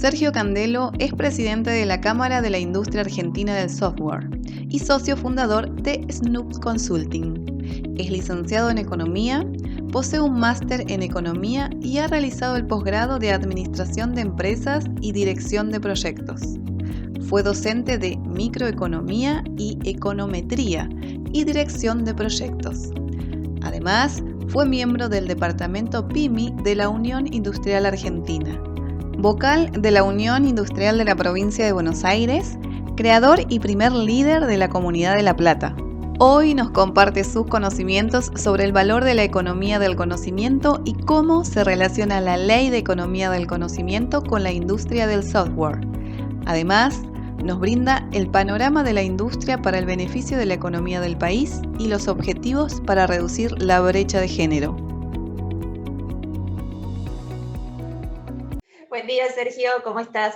Sergio Candelo es presidente de la Cámara de la Industria Argentina del Software y socio fundador de Snoop Consulting. Es licenciado en Economía, posee un máster en Economía y ha realizado el posgrado de Administración de Empresas y Dirección de Proyectos. Fue docente de Microeconomía y Econometría y Dirección de Proyectos. Además, fue miembro del Departamento PYMI de la Unión Industrial Argentina, vocal de la Unión Industrial de la Provincia de Buenos Aires, creador y primer líder de la Comunidad de La Plata. Hoy nos comparte sus conocimientos sobre el valor de la economía del conocimiento y cómo se relaciona la Ley de Economía del Conocimiento con la industria del software. Además, nos brinda el panorama de la industria para el beneficio de la economía del país y los objetivos para reducir la brecha de género. Buen día, Sergio, ¿cómo estás?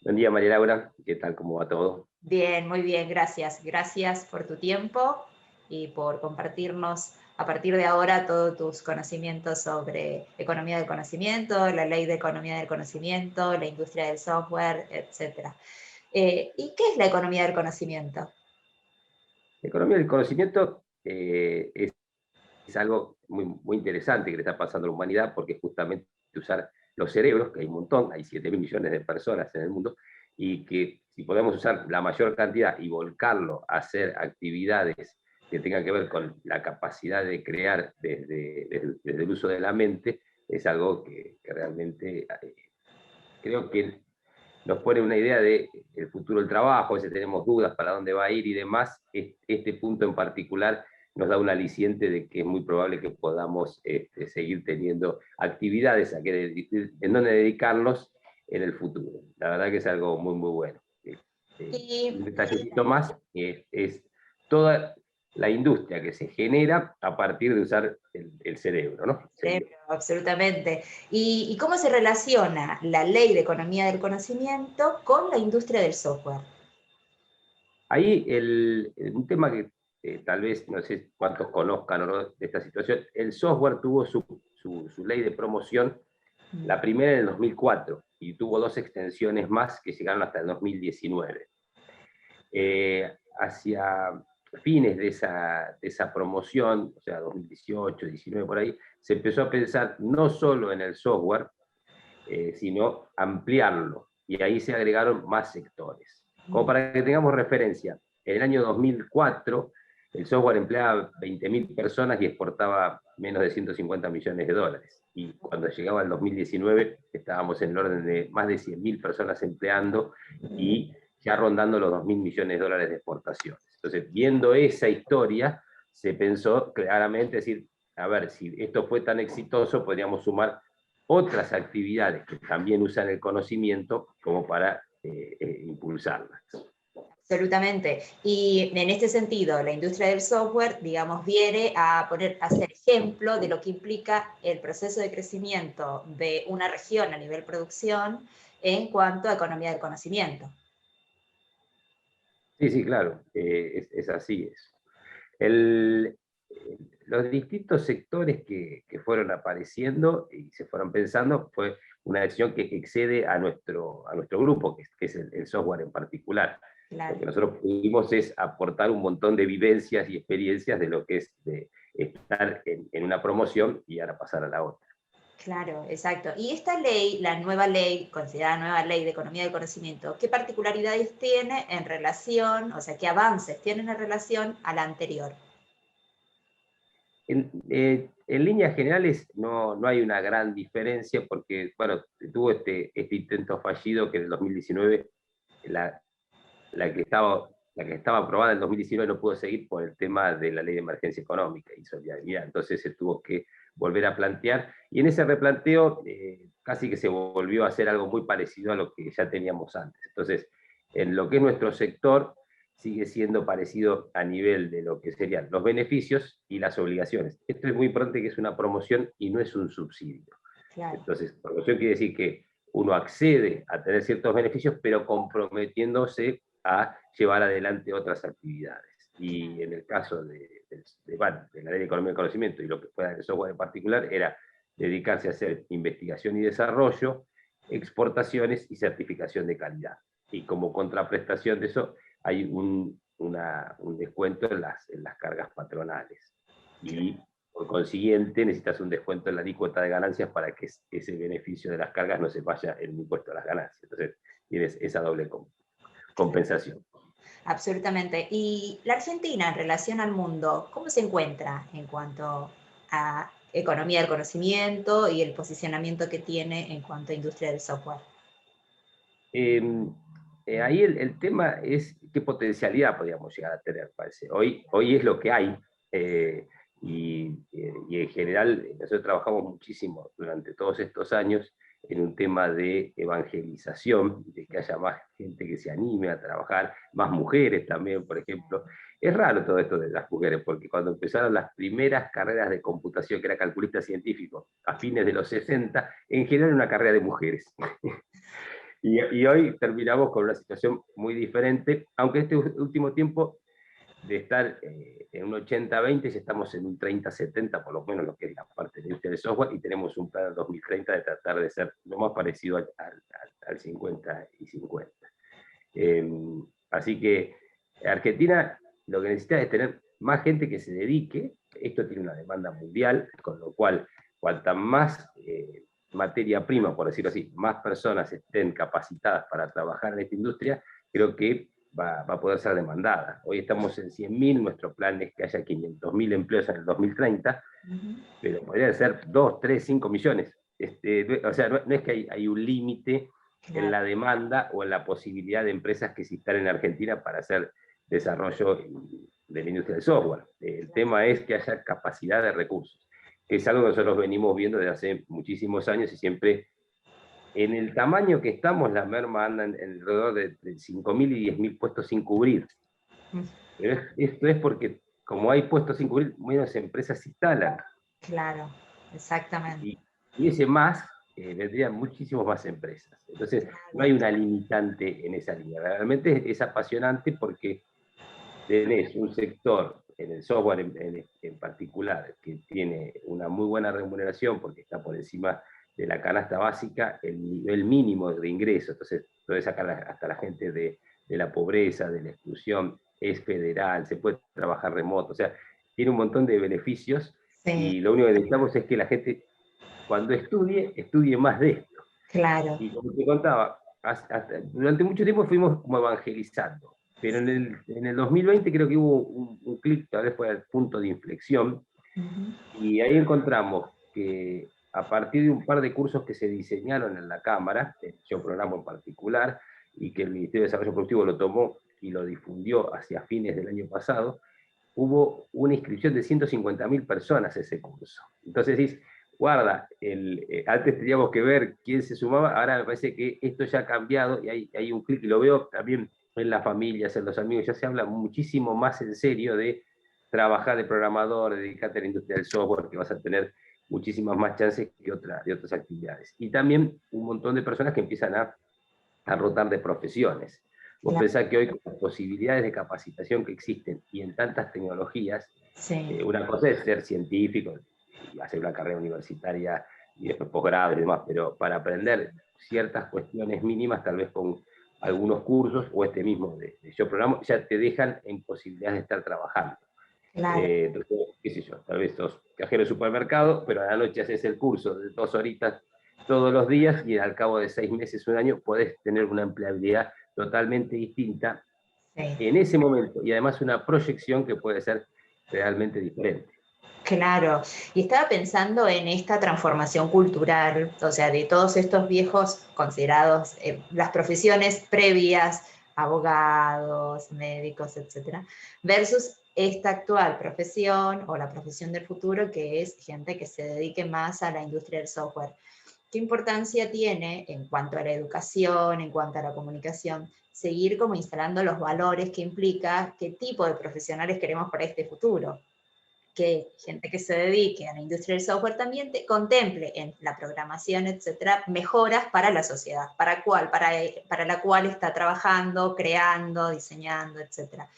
Buen día, María Laura, ¿qué tal? ¿Cómo va todo? Bien, muy bien, gracias. Gracias por tu tiempo y por compartirnos a partir de ahora todos tus conocimientos sobre economía del conocimiento, la ley de economía del conocimiento, la industria del software, etc. ¿Y qué es la economía del conocimiento? La economía del conocimiento es algo muy interesante que le está pasando a la humanidad, porque justamente usar los cerebros, que hay un montón, hay 7.000 millones de personas en el mundo, y que si podemos usar la mayor cantidad y volcarlo a hacer actividades que tengan que ver con la capacidad de crear desde el uso de la mente, es algo que realmente creo que nos pone una idea del futuro del trabajo. A veces tenemos dudas para dónde va a ir y demás. Este punto en particular nos da un aliciente de que es muy probable que podamos seguir teniendo actividades en donde dedicarnos en el futuro. La verdad que es algo muy bueno. Un detallecito más es toda la industria que se genera a partir de usar el cerebro, ¿no? Cerebro, absolutamente. ¿Y cómo se relaciona la ley de economía del conocimiento con la industria del software? Ahí un tema que tal vez no sé cuántos conozcan o no de esta situación, el software tuvo su ley de promoción, la primera en el 2004, y tuvo 2 extensiones más que llegaron hasta el 2019. Hacia fines de esa promoción, o sea, 2018, 19 por ahí, se empezó a pensar no solo en el software, sino ampliarlo, y ahí se agregaron más sectores. Como para que tengamos referencia, en el año 2004 el software empleaba 20.000 personas y exportaba menos de 150 millones de dólares. Y cuando llegaba el 2019 estábamos en el orden de más de 100.000 personas empleando y ya rondando los 2.000 millones de dólares de exportaciones. Entonces, viendo esa historia, se pensó claramente decir, a ver, si esto fue tan exitoso, podríamos sumar otras actividades que también usan el conocimiento como para impulsarlas. Absolutamente. Y en este sentido, la industria del software, digamos, viene a ser ejemplo de lo que implica el proceso de crecimiento de una región a nivel producción en cuanto a economía del conocimiento. Sí, claro, es así. Los distintos sectores que fueron apareciendo y se fueron pensando fue una decisión que excede a nuestro grupo, que es el software en particular. Claro. Lo que nosotros pudimos es aportar un montón de vivencias y experiencias de lo que es de estar en una promoción y ahora pasar a la otra. Claro, exacto. Y esta ley, la nueva ley, considerada nueva ley de economía del conocimiento, ¿qué particularidades tiene en relación, o sea, qué avances tiene en relación a la anterior? En líneas generales no hay una gran diferencia porque, bueno, tuvo este intento fallido que en el 2019 la que estaba aprobada en el 2019 no pudo seguir por el tema de la ley de emergencia económica y solidaridad. Entonces se tuvo que volver a plantear, y en ese replanteo casi que se volvió a hacer algo muy parecido a lo que ya teníamos antes. Entonces, en lo que es nuestro sector, sigue siendo parecido a nivel de lo que serían los beneficios y las obligaciones. Esto es muy importante, que es una promoción y no es un subsidio. Claro. Entonces, promoción quiere decir que uno accede a tener ciertos beneficios, pero comprometiéndose a llevar adelante otras actividades. Y en el caso de la Ley de Economía del Conocimiento y lo que fuera el software en particular, era dedicarse a hacer investigación y desarrollo exportaciones y certificación de calidad. Y como contraprestación de eso hay un descuento en las cargas patronales. Y por consiguiente necesitas un descuento en la alícuota de ganancias para que ese beneficio de las cargas no se vaya en el impuesto a las ganancias. Entonces tienes esa doble compensación. Absolutamente. ¿Y la Argentina en relación al mundo, cómo se encuentra en cuanto a economía del conocimiento y el posicionamiento que tiene en cuanto a industria del software? Ahí el tema es qué potencialidad podríamos llegar a tener, parece. Hoy es lo que hay, y en general nosotros trabajamos muchísimo durante todos estos años en un tema de evangelización, de que haya más gente que se anime a trabajar, más mujeres también, por ejemplo. Es raro todo esto de las mujeres, porque cuando empezaron las primeras carreras de computación, que era calculista científico, a fines de los 60, en general era una carrera de mujeres. Y hoy terminamos con una situación muy diferente, aunque este último tiempo de estar en un 80-20, ya estamos en un 30-70, por lo menos lo que es la parte de la industria del software, y tenemos un plan 2030 de tratar de ser lo más parecido al 50 y 50. Así que Argentina lo que necesita es tener más gente que se dedique. Esto tiene una demanda mundial, con lo cual cuanta más materia prima, por decirlo así, más personas estén capacitadas para trabajar en esta industria, creo que va a poder ser demandada. Hoy estamos en 100.000, nuestro plan es que haya 500.000 empleos en el 2030, pero podría ser 2, 3, 5 millones. O sea, no es que hay un límite en la demanda o en la posibilidad de empresas que se instalen en Argentina para hacer desarrollo de la industria del software. El tema es que haya capacidad de recursos, que es algo que nosotros venimos viendo desde hace muchísimos años, y siempre en el tamaño que estamos, la merma anda en alrededor de 5.000 y 10.000 puestos sin cubrir. Pero esto es porque, como hay puestos sin cubrir, menos empresas se instalan. Claro, exactamente. Y ese más, vendrían muchísimas más empresas. Entonces, no hay una limitante en esa línea. Realmente es apasionante porque tenés un sector, en el software en particular, que tiene una muy buena remuneración porque está por encima de la canasta básica, el nivel mínimo de ingreso. Entonces, podés sacar hasta la gente de la pobreza, de la exclusión, es federal, se puede trabajar remoto, o sea, tiene un montón de beneficios, y lo único que necesitamos es que la gente, cuando estudie más de esto. Claro. Y como te contaba, durante mucho tiempo fuimos como evangelizando, pero en el 2020 creo que hubo un clic, tal vez fue el punto de inflexión, y ahí encontramos que a partir de un par de cursos que se diseñaron en la Cámara, yo programa en particular, y que el Ministerio de Desarrollo Productivo lo tomó y lo difundió hacia fines del año pasado, hubo una inscripción de 150.000 personas a ese curso. Entonces decís, guarda, antes teníamos que ver quién se sumaba, ahora me parece que esto ya ha cambiado, y hay un clic, y lo veo también en las familias, en los amigos, ya se habla muchísimo más en serio de trabajar de programador, de dedicarte a la industria del software, que vas a tener muchísimas más chances que de otras actividades. Y también un montón de personas que empiezan a rotar de profesiones. Vos pensás que hoy, con las posibilidades de capacitación que existen y en tantas tecnologías, una cosa es ser científico y hacer una carrera universitaria y después posgrado y demás, pero para aprender ciertas cuestiones mínimas, tal vez con algunos cursos o este mismo de Yo Programo, ya te dejan en posibilidades de estar trabajando. Claro. Entonces, qué sé yo, tal vez sos cajero de supermercado, pero a la noche haces el curso de 2 horitas todos los días, y al cabo de 6 meses, un año, podés tener una empleabilidad totalmente distinta en ese momento, y además una proyección que puede ser realmente diferente. Claro, y estaba pensando en esta transformación cultural, o sea, de todos estos viejos considerados las profesiones previas, abogados, médicos, etcétera, versus esta actual profesión o la profesión del futuro, que es gente que se dedique más a la industria del software. ¿Qué importancia tiene en cuanto a la educación, en cuanto a la comunicación, seguir como instalando los valores que implica qué tipo de profesionales queremos para este futuro? Que gente que se dedique a la industria del software también contemple en la programación, etcétera, mejoras para la sociedad, para la cual está trabajando, creando, diseñando, etcétera.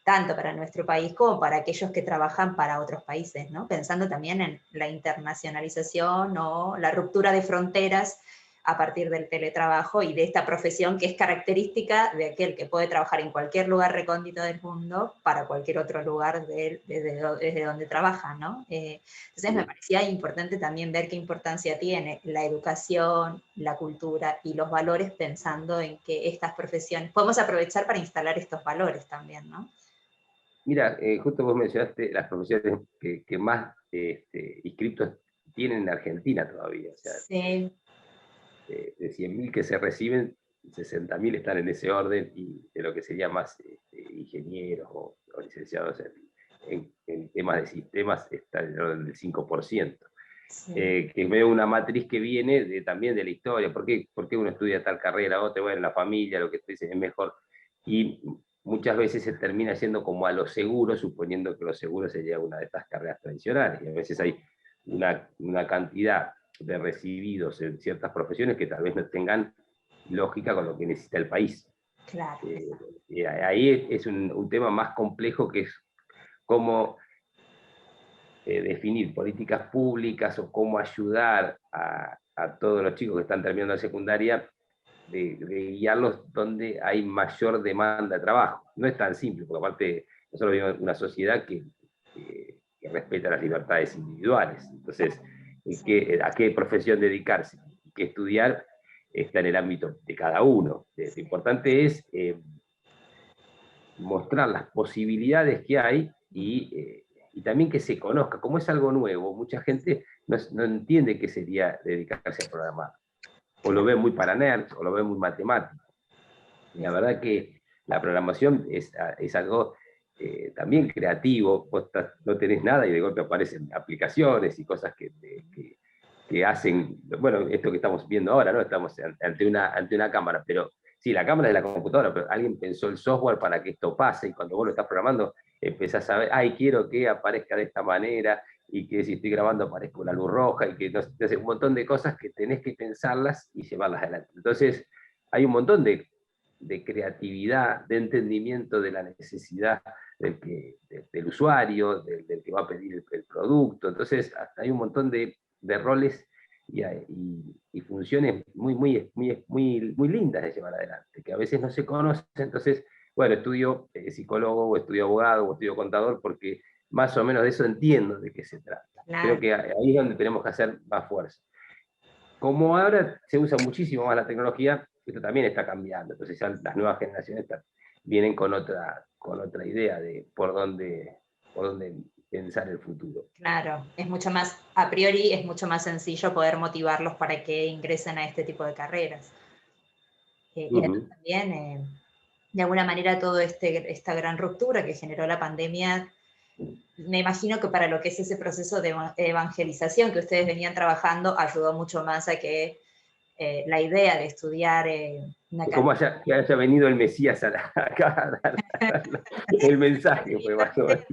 Tanto para nuestro país como para aquellos que trabajan para otros países, ¿no? Pensando también en la internacionalización o la ruptura de fronteras a partir del teletrabajo y de esta profesión que es característica de aquel que puede trabajar en cualquier lugar recóndito del mundo para cualquier otro lugar desde donde trabaja, ¿no? Entonces me parecía importante también ver qué importancia tiene la educación, la cultura y los valores, pensando en que estas profesiones, podemos aprovechar para instalar estos valores también, ¿no? Mira, justo vos mencionaste las profesiones que más inscriptos tienen en Argentina todavía. O sea, Sí. de 100.000 que se reciben, 60.000 están en ese orden, y de lo que sería más ingenieros o licenciados en temas de sistemas está en el orden del 5%. Sí. Que veo una matriz que viene también de la historia. ¿Por qué uno estudia tal carrera? Otra, bueno, en la familia, lo que te dicen es mejor. Y muchas veces se termina yendo como a lo seguro, suponiendo que lo seguro sería una de estas carreras tradicionales. Y a veces hay una cantidad de recibidos en ciertas profesiones que tal vez no tengan lógica con lo que necesita el país. Claro. Ahí es un tema más complejo, que es cómo definir políticas públicas o cómo ayudar a todos los chicos que están terminando la secundaria, de guiarlos donde hay mayor demanda de trabajo. No es tan simple, porque aparte nosotros vivimos en una sociedad que respeta las libertades individuales. Entonces, ¿a qué profesión dedicarse? ¿Qué estudiar? Está en el ámbito de cada uno. Lo importante es mostrar las posibilidades que hay y también que se conozca. Como es algo nuevo, mucha gente no entiende qué sería dedicarse a programar. O lo ve muy para nerds, o lo ve muy matemático. Y la verdad que la programación es algo también creativo. Vos no tenés nada y de golpe aparecen aplicaciones y cosas que hacen, bueno, esto que estamos viendo ahora, ¿no? Estamos ante una cámara, pero sí, la cámara es de la computadora, pero alguien pensó el software para que esto pase, y cuando vos lo estás programando, empezás a ver, ay, quiero que aparezca de esta manera, y que si estoy grabando aparezca una luz roja, y que no sé, un montón de cosas que tenés que pensarlas y llevarlas adelante. Entonces, hay un montón de creatividad, de entendimiento de la necesidad del usuario, del que va a pedir el producto. Entonces, hay un montón de roles y funciones muy lindas de llevar adelante, que a veces no se conocen. Entonces, bueno, estudio psicólogo, o estudio abogado, o estudio contador, porque más o menos de eso entiendo de qué se trata. Claro. Creo que ahí es donde tenemos que hacer más fuerza. Como ahora se usa muchísimo más la tecnología, esto también está cambiando. Entonces ya las nuevas generaciones vienen con otra idea de por dónde pensar el futuro. Claro, es mucho más, a priori es mucho más sencillo poder motivarlos para que ingresen a este tipo de carreras. Y además también, de alguna manera, toda esta gran ruptura que generó la pandemia, me imagino que para lo que es ese proceso de evangelización que ustedes venían trabajando, ayudó mucho más a que la idea de estudiar una carrera. Como que haya venido el Mesías acá a dar el mensaje. Pues, más o menos.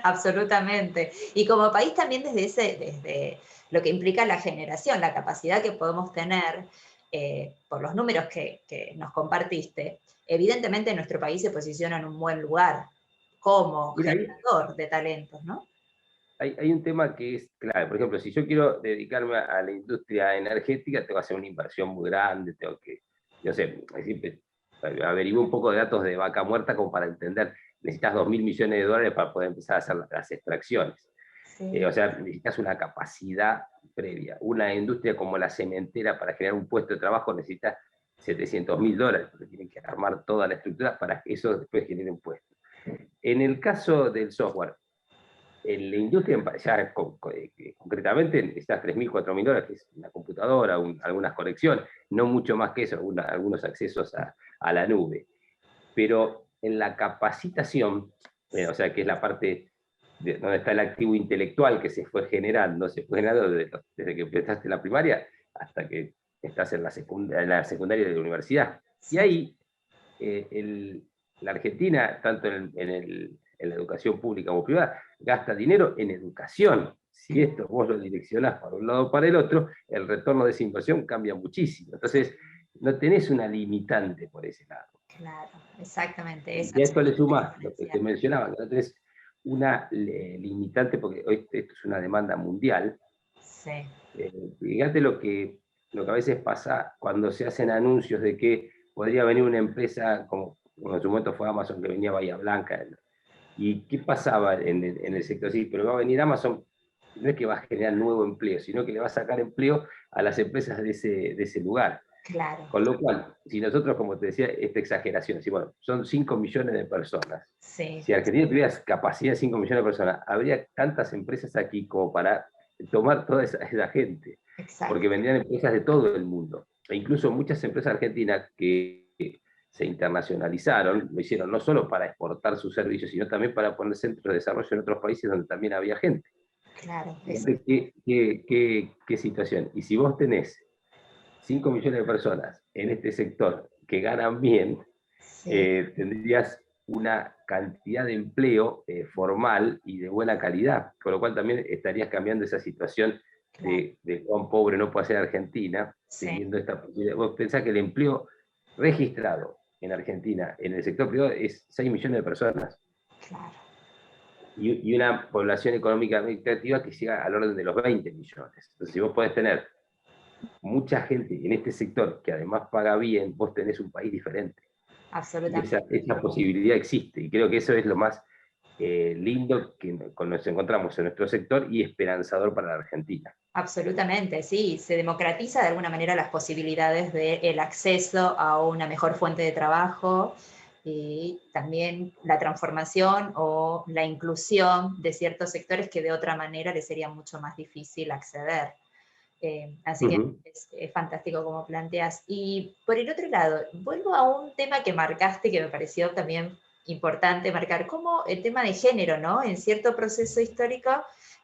Absolutamente. Y como país también desde lo que implica la generación, la capacidad que podemos tener, por los números que nos compartiste, evidentemente nuestro país se posiciona en un buen lugar como generador de talentos, ¿no? Hay un tema que es clave. Por ejemplo, si yo quiero dedicarme a la industria energética, tengo que hacer una inversión muy grande, tengo que, yo sé, siempre averigué un poco de datos de Vaca Muerta como para entender, necesitas 2.000 millones de dólares para poder empezar a hacer las extracciones. Sí. O sea, necesitas una capacidad previa. Una industria como la cementera, para generar un puesto de trabajo, necesita 700.000 dólares, porque tienen que armar toda la estructura para que eso después genere un puesto. En el caso del software, en la industria, ya concretamente, necesitas 3.000, 4.000 dólares, que es una computadora, algunas conexiones, no mucho más que eso, algunos accesos a la nube. Pero en la capacitación, o sea, que es la parte donde está el activo intelectual que se fue generando desde que empezaste la primaria hasta que estás en la secundaria de la universidad. Y ahí, la Argentina, tanto en la educación pública o privada, gasta dinero en educación. Si esto vos lo direccionás para un lado o para el otro, el retorno de esa inversión cambia muchísimo. Entonces, no tenés una limitante por ese lado. Claro, exactamente. Y a esto le sumás lo que te mencionaba, que no tenés una limitante, porque hoy esto es una demanda mundial. Sí. Fíjate lo que lo que a veces pasa cuando se hacen anuncios de que podría venir una empresa, como en su momento fue Amazon, que venía a Bahía Blanca, ¿y qué pasaba en el sector? Sí, pero va a venir Amazon, no es que va a generar nuevo empleo, sino que le va a sacar empleo a las empresas de ese lugar. Claro. Con lo cual, si nosotros, como te decía, esta exageración, si bueno, son 5 millones de personas, Sí, si Argentina tuviera capacidad de 5 millones de personas, habría tantas empresas aquí como para tomar toda esa gente, exacto. porque vendrían empresas de todo el mundo. E incluso muchas empresas argentinas que se internacionalizaron, lo hicieron no solo para exportar sus servicios, sino también para poner centros de desarrollo en otros países donde también había gente. Claro, Fíjate qué situación. Y si vos tenés 5 millones de personas en este sector que ganan bien, sí, tendrías una cantidad de empleo formal y de buena calidad, con lo cual también estarías cambiando esa situación claro, de cuán pobre no puede ser Argentina, sí, teniendo esta posibilidad. Vos pensás que el empleo registrado en Argentina, en el sector privado, es 6 millones de personas, claro, y una población económicamente activa que llega al orden de los 20 millones. Entonces, si vos podés tener mucha gente en este sector que además paga bien, vos tenés un país diferente. Y absolutamente. esa posibilidad existe, y creo que eso es lo más lindo que nos encontramos en nuestro sector y esperanzador para la Argentina. Absolutamente, sí, se democratiza de alguna manera las posibilidades del acceso a una mejor fuente de trabajo y también la transformación o la inclusión de ciertos sectores que de otra manera les sería mucho más difícil acceder. Así que es fantástico como planteas. Y por el otro lado, vuelvo a un tema que marcaste que me pareció también importante marcar, como el tema de género, ¿no? En cierto proceso histórico,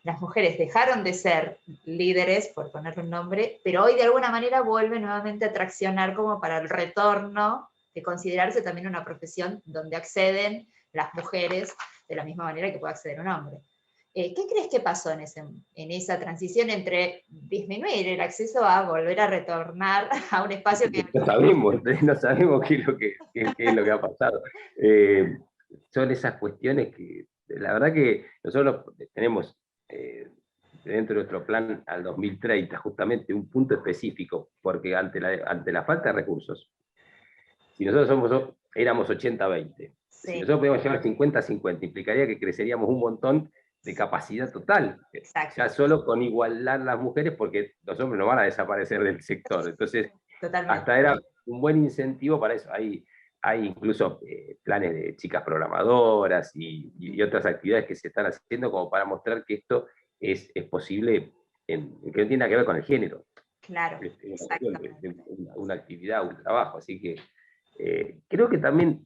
las mujeres dejaron de ser líderes, por ponerle un nombre, pero hoy de alguna manera vuelven nuevamente a traccionar como para el retorno de considerarse también una profesión donde acceden las mujeres de la misma manera que puede acceder un hombre. ¿Qué crees que pasó en esa transición entre disminuir el acceso a volver a retornar a un espacio que... No sabemos qué es lo que ha pasado. Son esas cuestiones que, la verdad que nosotros tenemos dentro de nuestro plan al 2030 justamente un punto específico, porque ante la falta de recursos, si nosotros éramos 80-20, si Sí, nosotros podíamos llegar a 50-50, implicaría que creceríamos un montón de capacidad total, exacto, ya solo con igualar las mujeres, porque los hombres no van a desaparecer del sector. Entonces, totalmente. hasta era un buen incentivo para eso. Hay incluso planes de chicas programadoras y otras actividades que se están haciendo como para mostrar que esto es posible, que no tiene nada que ver con el género. Claro, Es exactamente. una actividad, un trabajo. Así que creo que también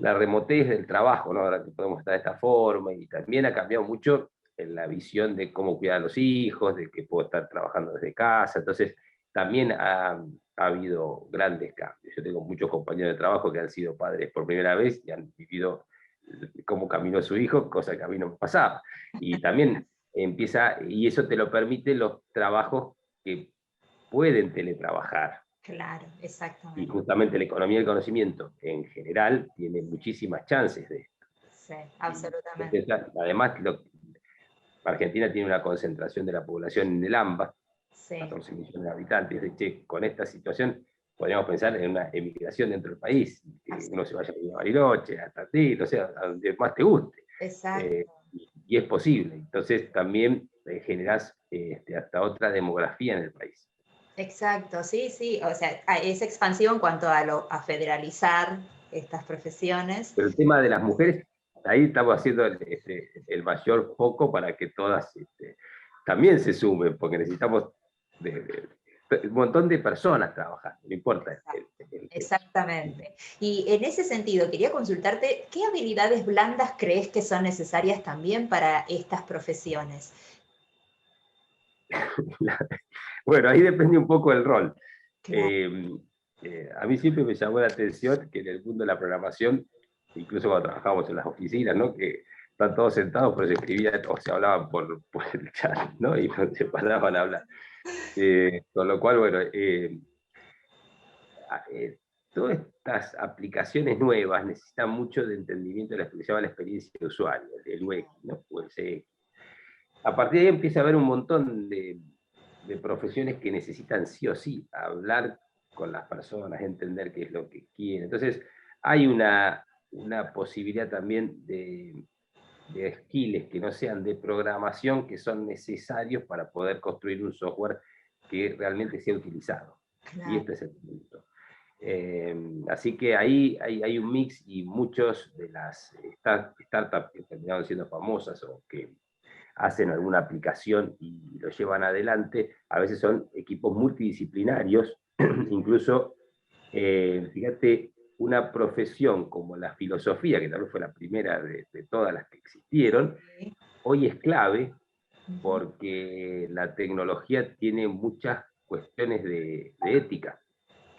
la remotez del trabajo, ¿no? Ahora que podemos estar de esta forma, y también ha cambiado mucho en la visión de cómo cuidar a los hijos, de que puedo estar trabajando desde casa. Entonces, también ha habido grandes cambios. Yo tengo muchos compañeros de trabajo que han sido padres por primera vez y han vivido cómo caminó su hijo, cosa que a mí no me pasaba. Y también y eso te lo permite los trabajos que pueden teletrabajar. Claro, Y exactamente. justamente la economía del conocimiento en general tiene muchísimas chances de esto. Sí, Y absolutamente. además, Argentina tiene una concentración de la población en el AMBA, Sí, 14 millones de habitantes. De hecho, con esta situación podríamos pensar en una emigración dentro del país, que uno se vaya a Bariloche, a Tandil, o sea, a donde más te guste. exacto. Y es posible. Entonces también generás hasta otra demografía en el país. Exacto, sí, sí. O sea, es expansivo en cuanto a federalizar estas profesiones. Pero el tema de las mujeres, ahí estamos haciendo el mayor foco para que todas también se sumen, porque necesitamos un montón de personas trabajando, no importa el género. Exactamente. Y en ese sentido, quería consultarte, ¿qué habilidades blandas crees que son necesarias también para estas profesiones? Bueno, ahí depende un poco del rol. Claro, A mí siempre me llamó la atención que en el mundo de la programación, incluso cuando trabajábamos en las oficinas, ¿no? Que están todos sentados, pero se escribían o se hablaban por el chat, ¿no? Y no se paraban a hablar. Con lo cual, bueno, todas estas aplicaciones nuevas necesitan mucho de entendimiento de lo que se llama la experiencia de usuario, el UX, ¿no? O el CX. A partir de ahí empieza a haber un montón de de profesiones que necesitan sí o sí hablar con las personas, entender qué es lo que quieren. Entonces, hay una posibilidad también de skills que no sean de programación, que son necesarios para poder construir un software que realmente sea utilizado. Claro. Y este es el punto. Así que ahí hay un mix, y muchos de las startups que terminaron siendo famosas o que hacen alguna aplicación y lo llevan adelante, a veces son equipos multidisciplinarios, incluso, fíjate, una profesión como la filosofía, que tal vez fue la primera de todas las que existieron, hoy es clave porque la tecnología tiene muchas cuestiones de ética.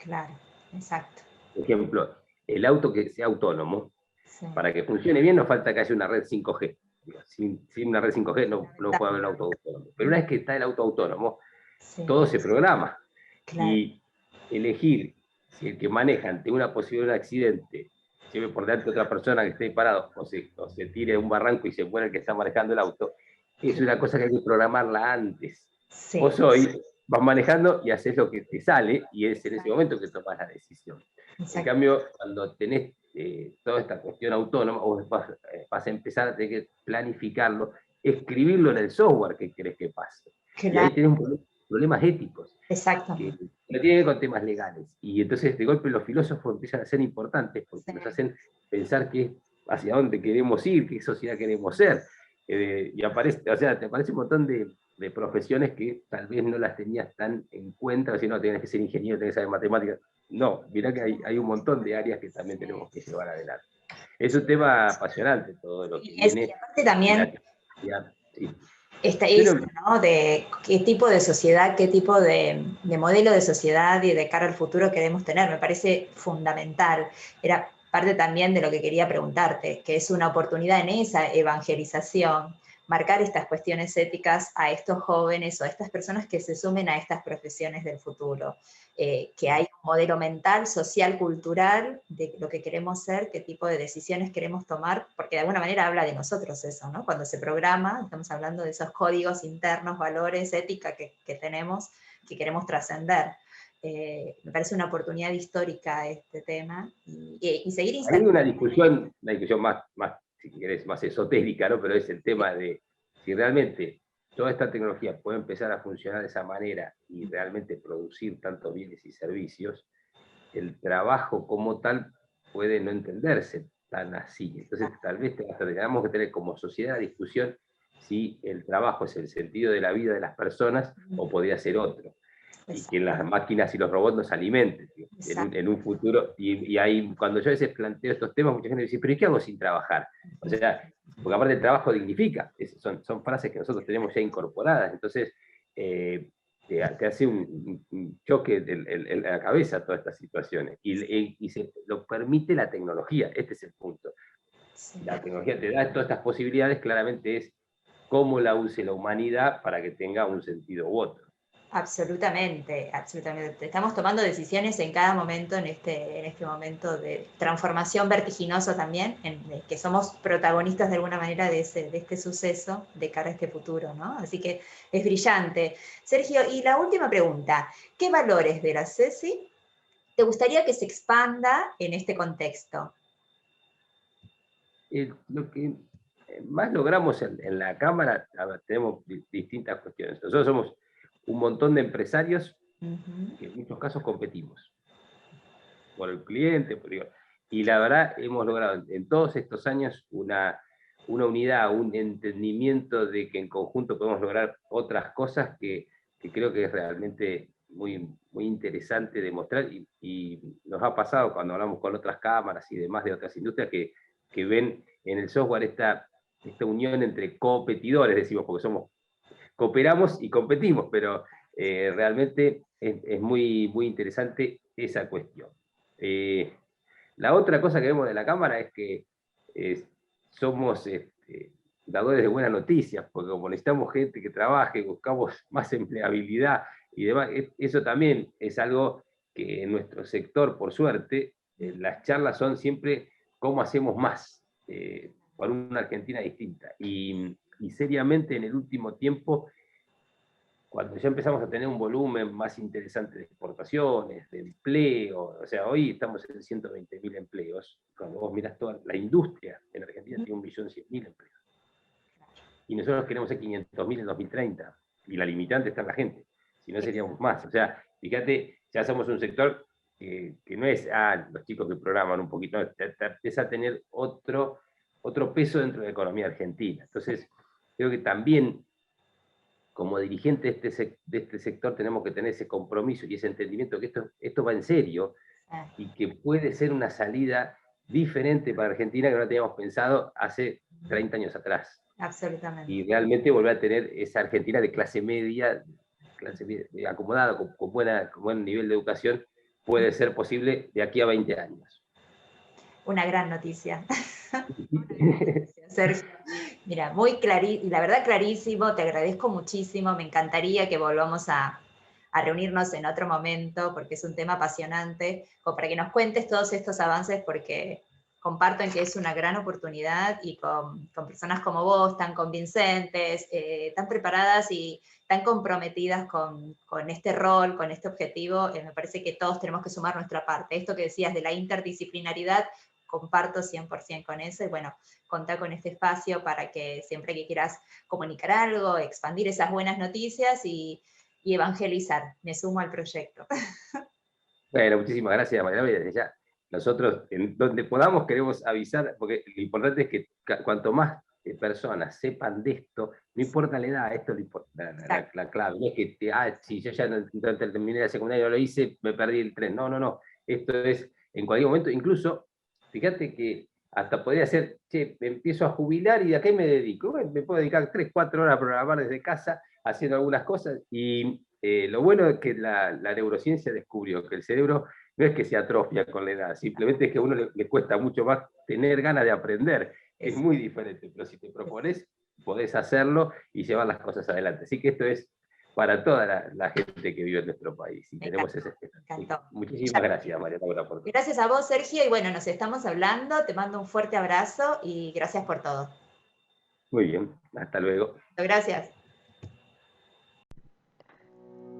Claro, exacto. Por ejemplo, el auto que sea autónomo, Sí. para que funcione bien, nos falta que haya una red 5G. Sin una red 5G no puede haber un auto autónomo. Pero una vez que está el auto autónomo, Sí. todo se programa. Claro. Y elegir si el que maneja ante una posibilidad de accidente lleve por delante a otra persona que esté parado, o se tire de un barranco y se muere el que está manejando el auto, es una cosa que hay que programarla antes. Sí. Vos hoy vas manejando y haces lo que te sale, y es en ese momento que tomas la decisión. Exacto. En cambio, cuando tenés toda esta cuestión autónoma, vos vas a empezar a tener que planificarlo, escribirlo en el software que querés que pase. Claro. Y ahí tenés problemas éticos. Exactamente. Que no tienen que ver con temas legales. Y entonces, de golpe, los filósofos empiezan a ser importantes porque Sí. nos hacen pensar hacia dónde queremos ir, qué sociedad queremos ser. Y aparece, o sea, te aparece un montón de profesiones que tal vez no las tenías tan en cuenta, o si no, tenés que ser ingeniero, tenés que saber matemáticas. No, mirá que hay un montón de áreas que también tenemos que llevar adelante. Es un tema apasionante todo lo que viene. Y aparte también sí. esto, ¿no? De qué tipo de sociedad, qué tipo de modelo de sociedad y de cara al futuro queremos tener. Me parece fundamental. Era parte también de lo que quería preguntarte, que es una oportunidad en esa evangelización, marcar estas cuestiones éticas a estos jóvenes o a estas personas que se sumen a estas profesiones del futuro. Que hay un modelo mental, social, cultural, de lo que queremos ser, qué tipo de decisiones queremos tomar, porque de alguna manera habla de nosotros eso, ¿no? Cuando se programa, estamos hablando de esos códigos internos, valores, ética que tenemos, que queremos trascender. Me parece una oportunidad histórica este tema, y seguir instando. Hay una discusión más, si querés, más esotérica, ¿no? Pero es el tema de si realmente toda esta tecnología puede empezar a funcionar de esa manera y realmente producir tantos bienes y servicios, el trabajo como tal puede no entenderse tan así. Entonces, tal vez tengamos que tener como sociedad la discusión si el trabajo es el sentido de la vida de las personas o podría ser otro. Y que las máquinas y los robots nos alimenten en un futuro. Y ahí, cuando yo a veces planteo estos temas, mucha gente dice, pero ¿y qué hago sin trabajar? O sea, porque aparte el trabajo dignifica. Son frases que nosotros tenemos ya incorporadas. Entonces, te hace un choque en la cabeza todas estas situaciones. Y se lo permite la tecnología. Este es el punto. La tecnología te da todas estas posibilidades, claramente es cómo la use la humanidad para que tenga un sentido u otro. Absolutamente, absolutamente. Estamos tomando decisiones en cada momento, en este momento de transformación vertiginosa también, en que somos protagonistas de alguna manera de este suceso de cara a este futuro, ¿no? Así que es brillante. Sergio, y la última pregunta, ¿qué valores de la CESI te gustaría que se expanda en este contexto? Lo que más logramos en la Cámara, tenemos distintas cuestiones. Nosotros somos un montón de empresarios que en muchos casos competimos por el cliente, y la verdad hemos logrado en todos estos años una unidad, un entendimiento de que en conjunto podemos lograr otras cosas que creo que es realmente muy, muy interesante demostrar, y nos ha pasado cuando hablamos con otras cámaras y demás de otras industrias que ven en el software esta unión entre competidores, decimos, porque cooperamos y competimos, pero realmente es muy, muy interesante esa cuestión. La otra cosa que vemos de la Cámara es que somos dadores de buenas noticias, porque como necesitamos gente que trabaje, buscamos más empleabilidad y demás, eso también es algo que en nuestro sector, por suerte, las charlas son siempre cómo hacemos más para una Argentina distinta. Y seriamente en el último tiempo cuando ya empezamos a tener un volumen más interesante de exportaciones, de empleo, o sea, hoy estamos en 120.000 empleos, cuando vos mirás toda la industria en Argentina tiene 1.100.000 empleos. Y nosotros queremos ser 500.000 en 2030, y la limitante está en la gente, si no seríamos más. O sea, fíjate, ya somos un sector que no es, los chicos que programan un poquito, no, empieza a tener otro peso dentro de la economía argentina. Entonces, creo que también, como dirigente de este sector, tenemos que tener ese compromiso y ese entendimiento que esto va en serio, y que puede ser una salida diferente para Argentina que no teníamos pensado hace 30 años atrás. Absolutamente. Y realmente volver a tener esa Argentina de clase media acomodada, con buen nivel de educación, puede ser posible de aquí a 20 años. Una gran noticia. Sergio, mira, y la verdad clarísimo, te agradezco muchísimo, me encantaría que volvamos a reunirnos en otro momento, porque es un tema apasionante, o para que nos cuentes todos estos avances, porque comparto en que es una gran oportunidad, y con personas como vos, tan convincentes, tan preparadas y tan comprometidas con este rol, con este objetivo, me parece que todos tenemos que sumar nuestra parte. Esto que decías de la interdisciplinaridad, comparto 100% con eso, y bueno, contá con este espacio para que siempre que quieras comunicar algo, expandir esas buenas noticias y evangelizar. Me sumo al proyecto. Bueno, muchísimas gracias, Mariana. Desde ya, nosotros, en donde podamos, queremos avisar, porque lo importante es que cuanto más personas sepan de esto, no importa la edad, esto es la clave. No es que, si yo ya no terminé la secundaria, no lo hice, me perdí el tren. No. Esto es en cualquier momento, incluso, fíjate que hasta podría ser, me empiezo a jubilar y de qué me dedico. Bueno, me puedo dedicar 3, 4 horas a programar desde casa, haciendo algunas cosas, y lo bueno es que la neurociencia descubrió que el cerebro no es que se atrofia con la edad, simplemente es que a uno le cuesta mucho más tener ganas de aprender. Es muy diferente, pero si te propones, podés hacerlo y llevar las cosas adelante. Así que esto es para toda la gente que vive en nuestro país. Y tenemos ese encantó. Muchísimas gracias, Mariana, por la oportunidad. Gracias a vos, Sergio, y bueno, nos estamos hablando, te mando un fuerte abrazo y gracias por todo. Muy bien, hasta luego. Gracias.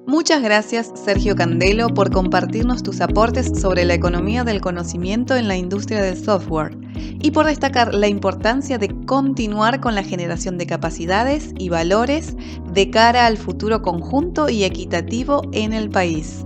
Muchas gracias, Sergio Candelo, por compartirnos tus aportes sobre la economía del conocimiento en la industria del software y por destacar la importancia de continuar con la generación de capacidades y valores de cara al futuro conjunto y equitativo en el país.